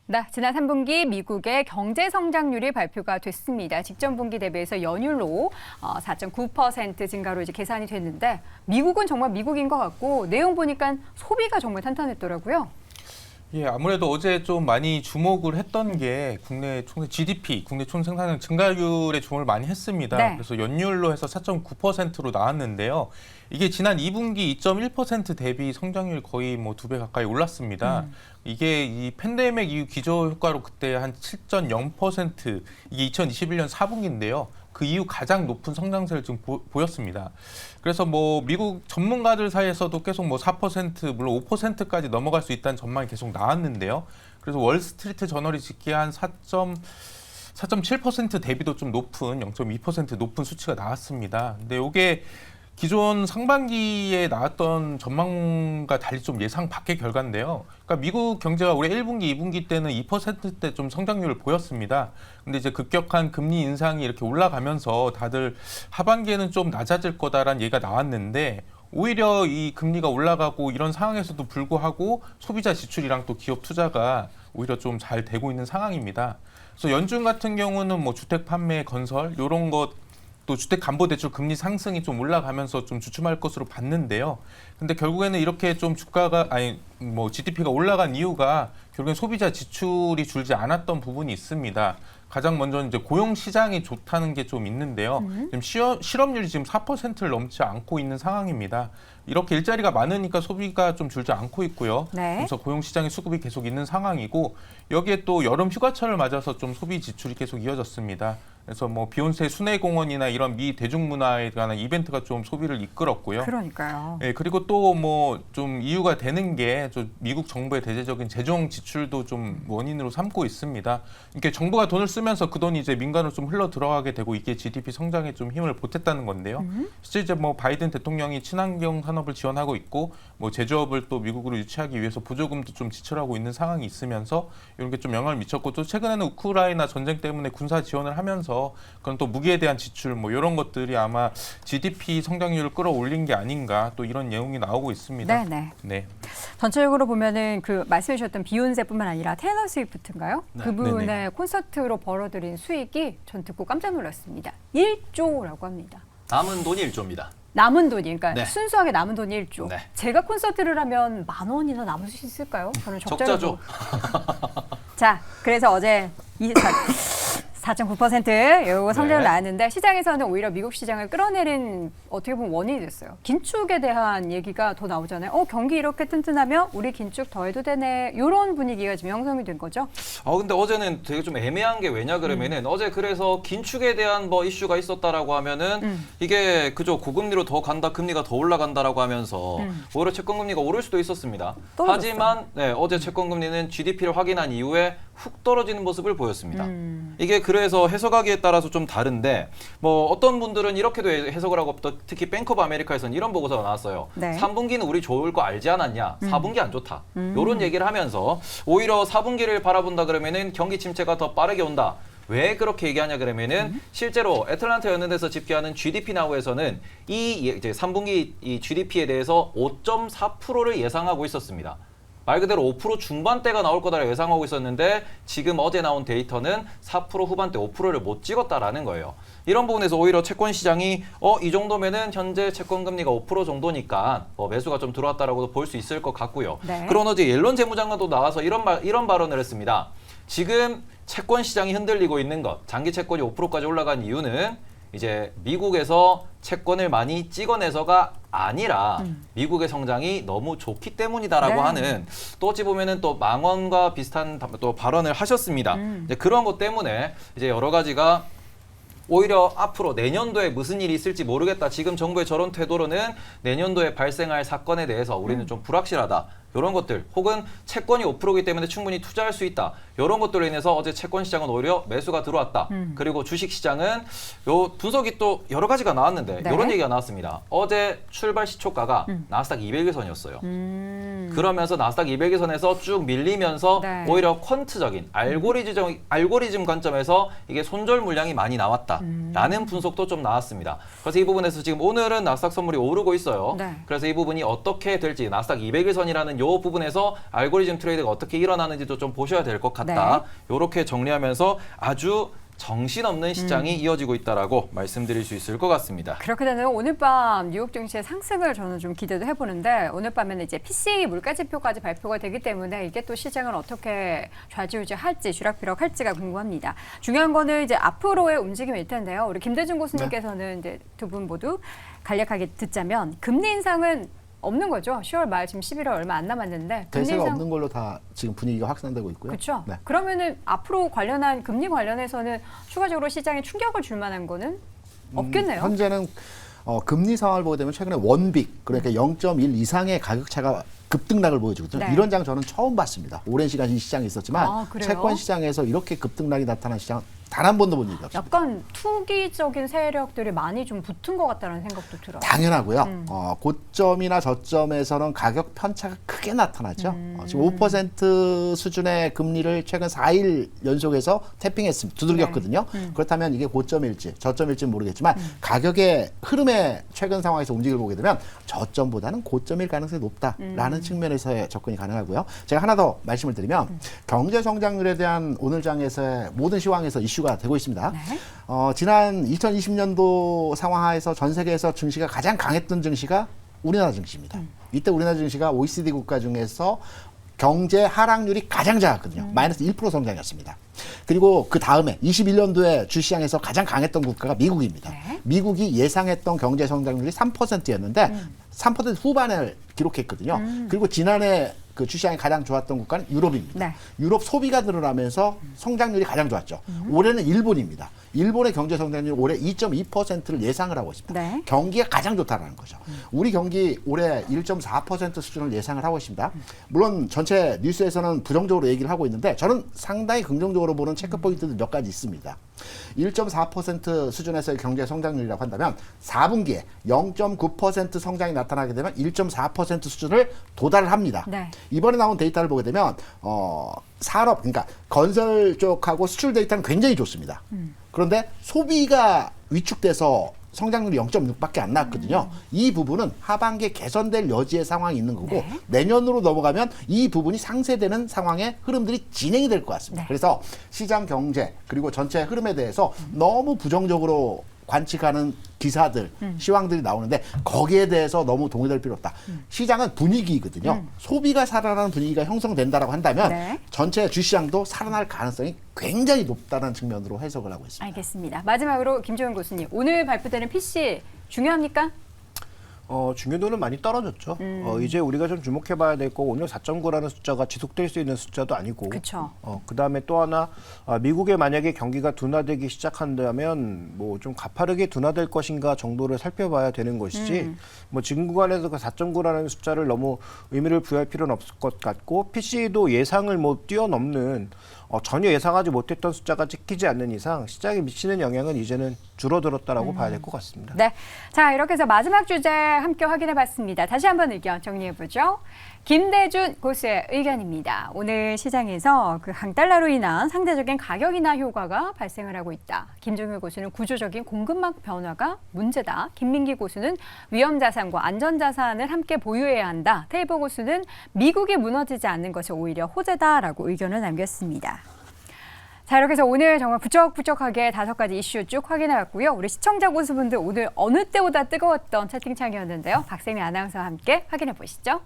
네, 지난 3분기 미국의 경제 성장률이 발표가 됐습니다. 직전 분기 대비해서 연율로 4.9% 증가로 이제 계산이 됐는데 미국은 정말 미국인 것 같고 내용 보니까 소비가 정말 탄탄했더라고요. 예, 아무래도 어제 좀 많이 주목을 했던 게 국내 총 GDP, 국내 총생산량 증가율에 주목을 많이 했습니다. 네. 그래서 연율로 해서 4.9%로 나왔는데요. 이게 지난 2분기 2.1% 대비 성장률 거의 뭐 2배 가까이 올랐습니다. 이게 이 팬데믹 이후 기저 효과로 그때 한 7.0%, 이게 2021년 4분기인데요. 그 이후 가장 높은 성장세를 지금 보였습니다. 그래서 뭐 미국 전문가들 사이에서도 계속 뭐 4%, 물론 5%까지 넘어갈 수 있다는 전망이 계속 나왔는데요. 그래서 월스트리트 저널이 집계한 4.7% 대비도 좀 높은 0.2% 높은 수치가 나왔습니다. 근데 이게 기존 상반기에 나왔던 전망과 달리 좀 예상 밖의 결과인데요. 그러니까 미국 경제가 올해 1분기, 2분기 때는 2%대 좀 성장률을 보였습니다. 근데 이제 급격한 금리 인상이 이렇게 올라가면서 다들 하반기에는 좀 낮아질 거다라는 얘기가 나왔는데 오히려 이 금리가 올라가고 이런 상황에서도 불구하고 소비자 지출이랑 또 기업 투자가 오히려 좀 잘 되고 있는 상황입니다. 그래서 연준 같은 경우는 뭐 주택 판매, 건설 이런 것 또 주택담보대출 금리 상승이 좀 올라가면서 좀 주춤할 것으로 봤는데요. 근데 결국에는 이렇게 좀 주가가 GDP가 올라간 이유가 결국엔 소비자 지출이 줄지 않았던 부분이 있습니다. 가장 먼저 이제 고용 시장이 좋다는 게 좀 있는데요. 지금 실업률이 지금 4%를 넘지 않고 있는 상황입니다. 이렇게 일자리가 많으니까 소비가 좀 줄지 않고 있고요. 네. 그래서 고용 시장의 수급이 계속 있는 상황이고 여기에 또 여름 휴가철을 맞아서 좀 소비 지출이 계속 이어졌습니다. 그래서 뭐 비욘세 순회공원이나 이런 미 대중문화에 관한 이벤트가 좀 소비를 이끌었고요. 그러니까요. 예, 그리고 또 뭐 좀 이유가 되는 게 좀 미국 정부의 대대적인 재정 지출도 좀 원인으로 삼고 있습니다. 이렇게 정부가 돈을 쓰면서 그 돈이 이제 민간으로 좀 흘러 들어가게 되고 이게 GDP 성장에 좀 힘을 보탰다는 건데요. 실제 이제 뭐 바이든 대통령이 친환경 산업을 지원하고 있고 뭐 제조업을 또 미국으로 유치하기 위해서 보조금도 좀 지출하고 있는 상황이 있으면서 이런 게 좀 영향을 미쳤고 또 최근에는 우크라이나 전쟁 때문에 군사 지원을 하면서 그런 또 무기에 대한 지출 뭐 이런 것들이 아마 GDP 성장률을 끌어올린 게 아닌가 또 이런 내용이 나오고 있습니다. 네네. 네. 전체적으로 보면은 그 말씀해 주셨던 비욘세뿐만 아니라 테일러 스위프트인가요? 네. 그분의 네네. 콘서트로 벌어들인 수익이 전 듣고 깜짝 놀랐습니다. 1조라고 합니다. 남은 돈이 1조입니다. 남은 돈이, 그러니까 네. 순수하게 남은 돈이 1조. 네. 제가 콘서트를 하면 10,000원이나 남을 수 있을까요? 저는 적자죠. 적자죠. 자, 그래서 어제 4.9% 요거 성적을 네. 나왔는데 시장에서는 오히려 미국 시장을 끌어내린 어떻게 보면 원인이 됐어요. 긴축에 대한 얘기가 더 나오잖아요. 경기 이렇게 튼튼하면 우리 긴축 더 해도 되네. 이런 분위기가 지금 형성이 된 거죠. 근데 어제는 되게 좀 애매한 게 왜냐 그러면은 어제 그래서 긴축에 대한 뭐 이슈가 있었다라고 하면은 이게 그저 고금리로 더 간다, 금리가 더 올라간다라고 하면서 오히려 채권금리가 오를 수도 있었습니다. 떨어졌어요. 하지만 네, 어제 채권금리는 GDP를 확인한 이후에 훅 떨어지는 모습을 보였습니다. 이게 그래서 해석하기에 따라서 좀 다른데 뭐 어떤 분들은 이렇게도 해석을 하고 또 특히 뱅크 오브 아메리카에서는 이런 보고서가 나왔어요. 네. 3분기는 우리 좋을 거 알지 않았냐? 4분기 안 좋다. 이런 얘기를 하면서 오히려 4분기를 바라본다 그러면은 경기 침체가 더 빠르게 온다. 왜 그렇게 얘기하냐 그러면은 실제로 애틀란타 연은에서 집계하는 GDP 나우에서는 이제 3분기 이 GDP에 대해서 5.4%를 예상하고 있었습니다. 말 그대로 5% 중반대가 나올 거다라고 예상하고 있었는데 지금 어제 나온 데이터는 4% 후반대 5%를 못 찍었다라는 거예요. 이런 부분에서 오히려 채권 시장이 이 정도면은 현재 채권 금리가 5% 정도니까 매수가 좀 들어왔다라고도 볼 수 있을 것 같고요. 네. 그런 어제 옐런 재무장관도 나와서 이런 발언을 했습니다. 지금 채권 시장이 흔들리고 있는 것, 장기 채권이 5%까지 올라간 이유는 이제 미국에서 채권을 많이 찍어내서가 아니라 미국의 성장이 너무 좋기 때문이다라고 네. 하는 또 어찌 보면은 또 망언과 비슷한 또 발언을 하셨습니다. 이제 그런 것 때문에 이제 여러 가지가 오히려 앞으로 내년도에 무슨 일이 있을지 모르겠다. 지금 정부의 저런 태도로는 내년도에 발생할 사건에 대해서 우리는 좀 불확실하다. 이런 것들 혹은 채권이 5%이기 때문에 충분히 투자할 수 있다. 이런 것들로 인해서 어제 채권 시장은 오히려 매수가 들어왔다. 그리고 주식 시장은 요 분석이 또 여러 가지가 나왔는데 네. 이런 얘기가 나왔습니다. 어제 출발 시초가가 나스닥 200일선이었어요. 그러면서 나스닥 200일 선에서 쭉 밀리면서 네. 오히려 퀀트적인 알고리즘 관점에서 이게 손절 물량이 많이 나왔다라는 분석도 좀 나왔습니다. 그래서 이 부분에서 지금 오늘은 나스닥 선물이 오르고 있어요. 네. 그래서 이 부분이 어떻게 될지 나스닥 200일 선이라는 요 부분에서 알고리즘 트레이드가 어떻게 일어나는지도 좀 보셔야 될 것 같다. 이렇게 정리하면서 아주 정신없는 시장이 이어지고 있다라고 말씀드릴 수 있을 것 같습니다. 그렇게 되면 오늘 밤 뉴욕 증시의 상승을 저는 좀 기대도 해보는데 오늘 밤에는 이제 PCE 물가지표까지 발표가 되기 때문에 이게 또 시장을 어떻게 좌지우지할지 주락펴락할지가 궁금합니다. 중요한 거는 이제 앞으로의 움직임일 텐데요. 우리 김대중 교수님께서는 이제 두 분 모두 간략하게 듣자면 금리 인상은 없는 거죠. 10월 말 지금 11월 얼마 안 남았는데 금리 대세가 인상 없는 걸로 다 지금 분위기가 확산되고 있고요. 그렇죠. 네. 그러면은 앞으로 관련한 금리 관련해서는 추가적으로 시장에 충격을 줄 만한 거는 없겠네요. 현재는 금리 상황을 보게 되면 최근에 원빅 그러니까 0.1 이상의 가격 차가 급등락을 보여주거든요. 네. 이런 장 저는 처음 봤습니다. 오랜 시간 이 시장에 있었지만 아, 그래요? 채권 시장에서 이렇게 급등락이 나타난 시장 단 한 번도 본 적이 없습니다. 약간 투기적인 세력들이 많이 좀 붙은 것 같다는 생각도 들어요. 당연하고요. 고점이나 저점에서는 가격 편차가 크게 나타나죠. 지금 5% 수준의 금리를 최근 4일 연속해서 태핑했습니다. 두들겼거든요. 그렇다면 이게 고점일지 저점일지 모르겠지만 가격의 흐름의 최근 상황에서 움직임을 보게 되면 저점보다는 고점일 가능성이 높다라는 측면에서의 접근이 가능하고요. 제가 하나 더 말씀을 드리면 경제 성장률에 대한 오늘 장에서의 모든 시황에서 이슈가 되고 있습니다. 네. 지난 2020년도 상황하에서 전 세계에서 증시가 가장 강했던 증시가 우리나라 증시입니다. 이때 우리나라 증시가 OECD 국가 중에서 경제 하락률이 가장 작았거든요. 마이너스 1% 성장이었습니다. 그리고 그 다음에 21년도에 주시장에서 가장 강했던 국가가 미국입니다. 네. 미국이 예상했던 경제 성장률이 3%였는데 3% 후반을 기록했거든요. 그리고 지난해 그 주시장이 가장 좋았던 국가는 유럽입니다. 네. 유럽 소비가 늘어나면서 성장률이 가장 좋았죠. 올해는 일본입니다. 일본의 경제 성장률 올해 2.2%를 예상을 하고 있습니다. 네. 경기가 가장 좋다라는 거죠. 우리 경기 올해 1.4% 수준을 예상을 하고 있습니다. 물론 전체 뉴스에서는 부정적으로 얘기를 하고 있는데 저는 상당히 긍정적으로 보는 체크 포인트도 몇 가지 있습니다. 1.4% 수준에서의 경제 성장률이라고 한다면 4분기에 0.9% 성장이 나타나게 되면 1.4% 수준을 도달을 합니다. 네. 이번에 나온 데이터를 보게 되면 산업 그러니까 건설 쪽하고 수출 데이터는 굉장히 좋습니다. 그런데 소비가 위축돼서 성장률이 0.6밖에 안 나왔거든요. 이 부분은 하반기에 개선될 여지의 상황이 있는 거고 네. 내년으로 넘어가면 이 부분이 상쇄되는 상황의 흐름들이 진행이 될 것 같습니다. 네. 그래서 시장 경제 그리고 전체 흐름에 대해서 너무 부정적으로 관측하는 기사들, 시황들이 나오는데 거기에 대해서 너무 동의될 필요 없다. 시장은 분위기거든요. 소비가 살아나는 분위기가 형성된다라고 한다면 네. 전체 주시장도 살아날 가능성이 굉장히 높다는 측면으로 해석을 하고 있습니다. 알겠습니다. 마지막으로 김종현 교수님, 오늘 발표되는 PC 중요합니까? 중요도는 많이 떨어졌죠. 이제 우리가 좀 주목해봐야 될 거 오늘 4.9라는 숫자가 지속될 수 있는 숫자도 아니고. 그쵸. 그다음에 또 하나 미국에 만약에 경기가 둔화되기 시작한다면 뭐 좀 가파르게 둔화될 것인가 정도를 살펴봐야 되는 것이지. 뭐 지금 구간에서 그 4.9라는 숫자를 너무 의미를 부여할 필요는 없을 것 같고 PC도 예상을 뭐 뛰어넘는 전혀 예상하지 못했던 숫자가 찍히지 않는 이상 시장에 미치는 영향은 이제는 줄어들었다라고 봐야 될 것 같습니다. 네. 자, 이렇게 해서 마지막 주제 함께 확인해 봤습니다. 다시 한번 의견 정리해 보죠. 김대중 고수의 의견입니다. 오늘 시장에서 그 강달러로 인한 상대적인 가격 인하 효과가 발생을 하고 있다. 김종일 고수는 구조적인 공급망 변화가 문제다. 김민기 고수는 위험자산과 안전자산을 함께 보유해야 한다. 테이버 고수는 미국이 무너지지 않는 것이 오히려 호재다라고 의견을 남겼습니다. 자, 이렇게 해서 오늘 정말 부쩍부쩍하게 5가지 이슈 쭉 확인해봤고요. 우리 시청자 고수분들 오늘 어느 때보다 뜨거웠던 채팅창이었는데요. 박세미 아나운서와 함께 확인해 보시죠.